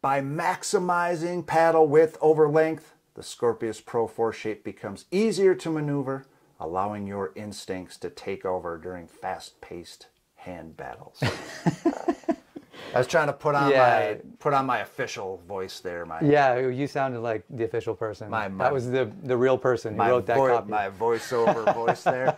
By maximizing paddle width over length, the Scorpius Pro 4 shape becomes easier to maneuver, allowing your instincts to take over during fast-paced hand battles. I was trying to put on my official voice there. Yeah, you sounded like the official person. That was the real person who wrote that copy. My voiceover voice there.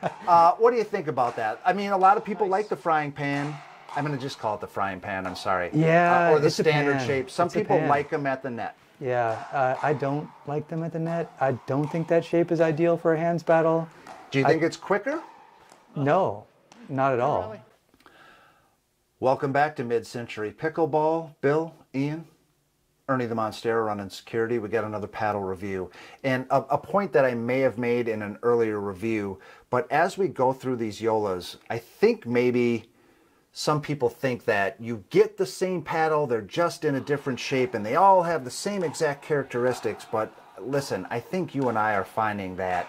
What do you think about that? I mean, a lot of people like the frying pan. I'm going to just call it the frying pan, I'm sorry. Yeah, or the standard shape. Some people like them at the net. Yeah, I don't like them at the net. I don't think that shape is ideal for a hands battle. Do you think it's quicker? No, not at all. Really? Welcome back to Mid-Century Pickleball. Bill, Ian, Ernie the Monstera running security. We got another paddle review. And a point that I may have made in an earlier review, but as we go through these Yolas, I think maybe some people think that you get the same paddle, they're just in a different shape, and they all have the same exact characteristics. But listen, I think you and I are finding that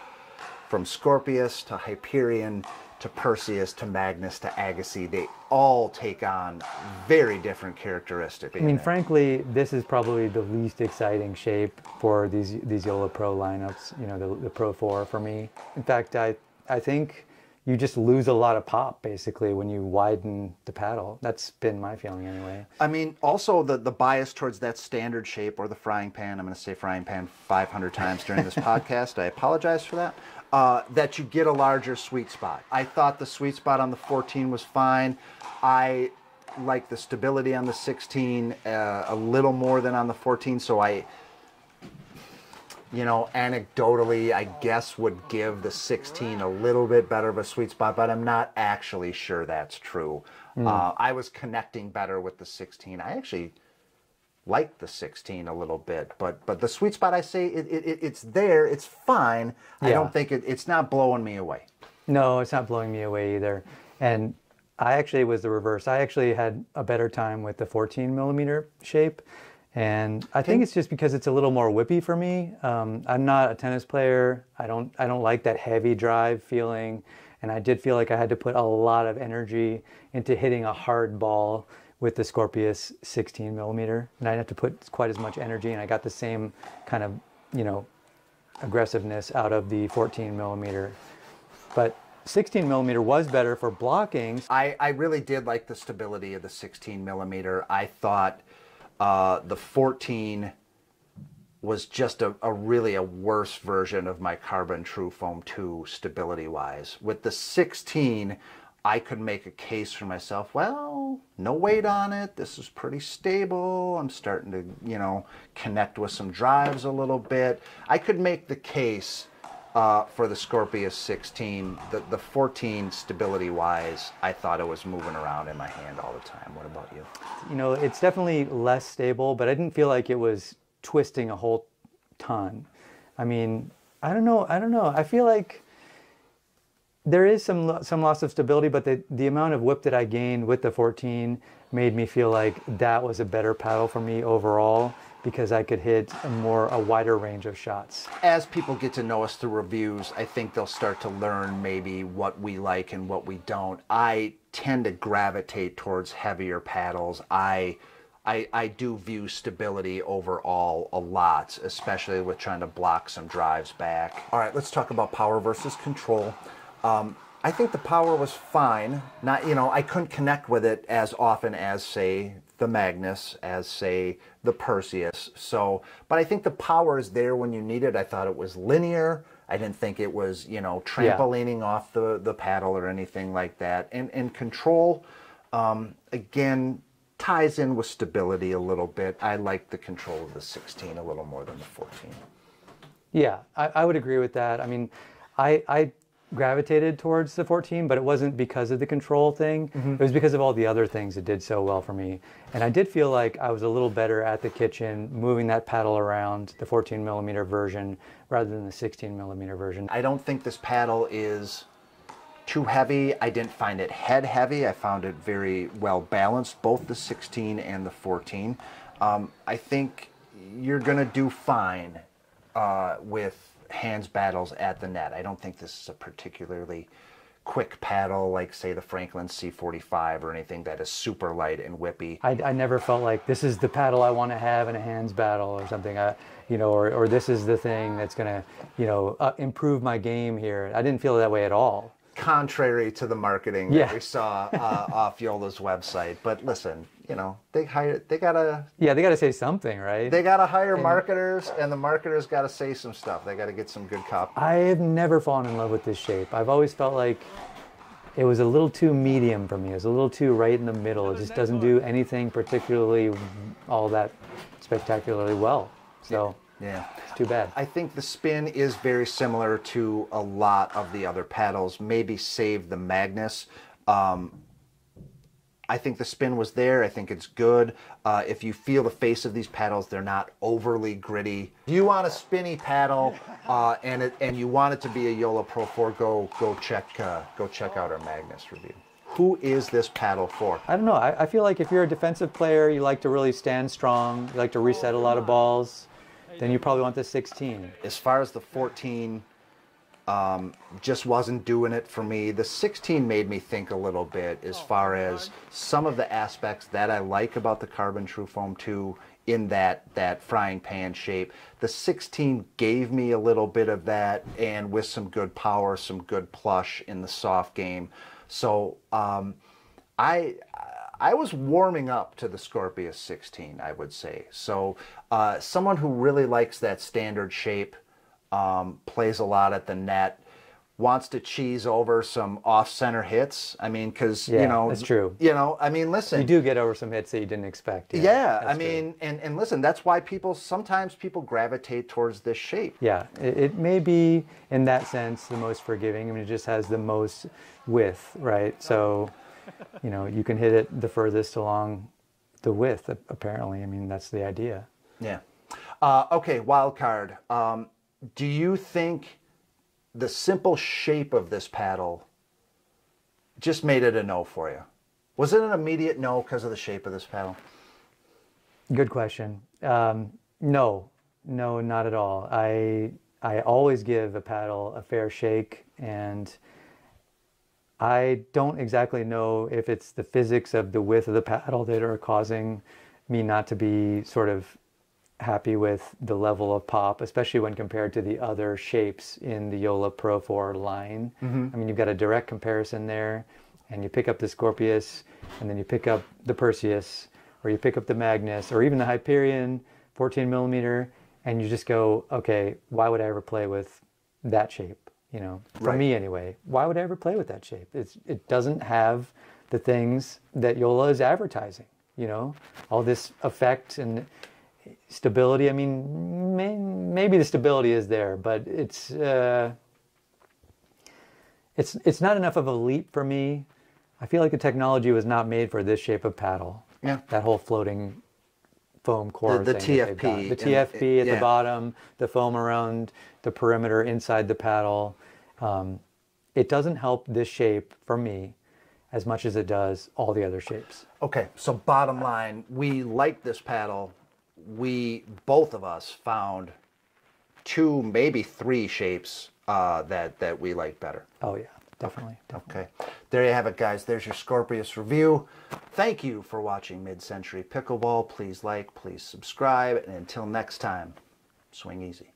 from Scorpius to Hyperion to Perseus to Magnus to Agassi, they all take on very different characteristics. I mean, frankly, this is probably the least exciting shape for these Yola Pro lineups, you know, the Pro 4 for me. In fact, I think you just lose a lot of pop, basically, when you widen the paddle. That's been my feeling anyway. I mean, also the bias towards that standard shape or the frying pan, I'm going to say frying pan 500 times during this podcast. I apologize for that. That you get a larger sweet spot. I thought the sweet spot on the 14 was fine. I like the stability on the 16 a little more than on the 14, so you know, anecdotally, I guess would give the 16 a little bit better of a sweet spot, but I'm not actually sure that's true. I was connecting better with the 16. I actually like the 16 a little bit, but the sweet spot, I say, it's there, it's fine. Yeah. I don't think it's not blowing me away. No, it's not blowing me away either. And I actually was the reverse. I actually had a better time with the 14 millimeter shape. And I think it's just because it's a little more whippy for me. I'm not a tennis player. I don't like that heavy drive feeling. And I did feel like I had to put a lot of energy into hitting a hard ball with the Scorpius 16 millimeter. And I didn't have to put quite as much energy, and I got the same kind of, you know, aggressiveness out of the 14 millimeter. But 16 millimeter was better for blocking. I really did like the stability of the 16 millimeter. I thought the 14 was just a really worse version of my Carbon True Foam 2 stability-wise. With the 16, I could make a case for myself, well, no weight on it, this is pretty stable, I'm starting to, you know, connect with some drives a little bit. I could make the case for the Scorpius 16. The 14, stability-wise, I thought it was moving around in my hand all the time. What about you? You know, it's definitely less stable, but I didn't feel like it was twisting a whole ton. I mean, I don't know. I feel like there is some loss of stability, but the amount of whip that I gained with the 14 made me feel like that was a better paddle for me overall, because I could hit a wider range of shots. As people get to know us through reviews, I think they'll start to learn maybe what we like and what we don't. I tend to gravitate towards heavier paddles. I do view stability overall a lot, especially with trying to block some drives back. All right, let's talk about power versus control. I think the power was fine. Not, you know, I couldn't connect with it as often as, say, the Magnus, as, say, the Perseus. So, but I think the power is there when you need it. I thought it was linear. I didn't think it was, you know, trampolining off the paddle or anything like that. And control, again, ties in with stability a little bit. I like the control of the 16 a little more than the 14. Yeah, I would agree with that. I mean, I gravitated towards the 14, but it wasn't because of the control thing. It was because of all the other things that did so well for me. And I did feel like I was a little better at the kitchen moving that paddle around, the 14 millimeter version, rather than the 16 millimeter version. I don't think this paddle is too heavy. I didn't find it head heavy. I found it very well balanced, both the 16 and the 14. I think you're gonna do fine with hands battles at the net. I don't think this is a particularly quick paddle like, say, the Franklin C45 or anything that is super light and whippy. I never felt like this is the paddle I want to have in a hands battle or something. Or this is the thing that's going to, improve my game here. I didn't feel that way at all. Contrary to the marketing that we saw off Yola's website. But listen, they gotta say something, right? They gotta hire marketers, and the marketers gotta say some stuff. They gotta get some good copy. I have never fallen in love with this shape. I've always felt like it was a little too medium for me. It was a little too right in the middle. It just doesn't do anything particularly all that spectacularly well. So yeah, it's too bad. I think the spin is very similar to a lot of the other paddles, maybe save the Magnus. I think the spin was there. I think it's good. If you feel the face of these paddles, they're not overly gritty. If you want a spinny paddle and you want it to be a Yola Pro 4, go check out our Magnus review. Who is this paddle for? I don't know. I feel like if you're a defensive player, you like to really stand strong, you like to reset a lot of balls, then you probably want the 16. As far as the 14, just wasn't doing it for me. The 16 made me think a little bit as far as some of the aspects that I like about the Carbon True Foam 2 in that frying pan shape. The 16 gave me a little bit of that, and with some good power, some good plush in the soft game. So I was warming up to the Scorpius 16, I would say. So someone who really likes that standard shape, plays a lot at the net, wants to cheese over some off-center hits. I mean, because, that's true. Listen. You do get over some hits that you didn't expect. Yeah, and listen, that's why sometimes people gravitate towards this shape. Yeah, it may be, in that sense, the most forgiving. I mean, it just has the most width, right? So, you can hit it the furthest along the width, apparently. I mean, that's the idea. Yeah. Okay, wild card. Do you think the simple shape of this paddle just made it a no for you? Was it an immediate no because of the shape of this paddle? Good question. No, not at all. I always give a paddle a fair shake, and I don't exactly know if it's the physics of the width of the paddle that are causing me not to be sort of happy with the level of pop, especially when compared to the other shapes in the Yola Pro 4 line. I mean, you've got a direct comparison there, and you pick up the Scorpius, and then you pick up the Perseus, or you pick up the Magnus, or even the Hyperion 14 millimeter, and you just go, okay, why would I ever play with that shape? For me anyway, why would I ever play with that shape? It doesn't have the things that Yola is advertising, all this effect and stability. I mean, maybe the stability is there, but it's not enough of a leap for me. I feel like the technology was not made for this shape of paddle. Yeah. That whole floating foam core the thing. TFP. The TFP at the bottom, the foam around the perimeter inside the paddle. It doesn't help this shape for me as much as it does all the other shapes. Okay, so bottom line, we like this paddle. Both of us found 2, maybe 3 shapes that we like better. Oh yeah, definitely. Okay, there you have it, guys. There's your Scorpius review. Thank you for watching Mid-Century Pickleball. Please like, please subscribe, and until next time, swing easy.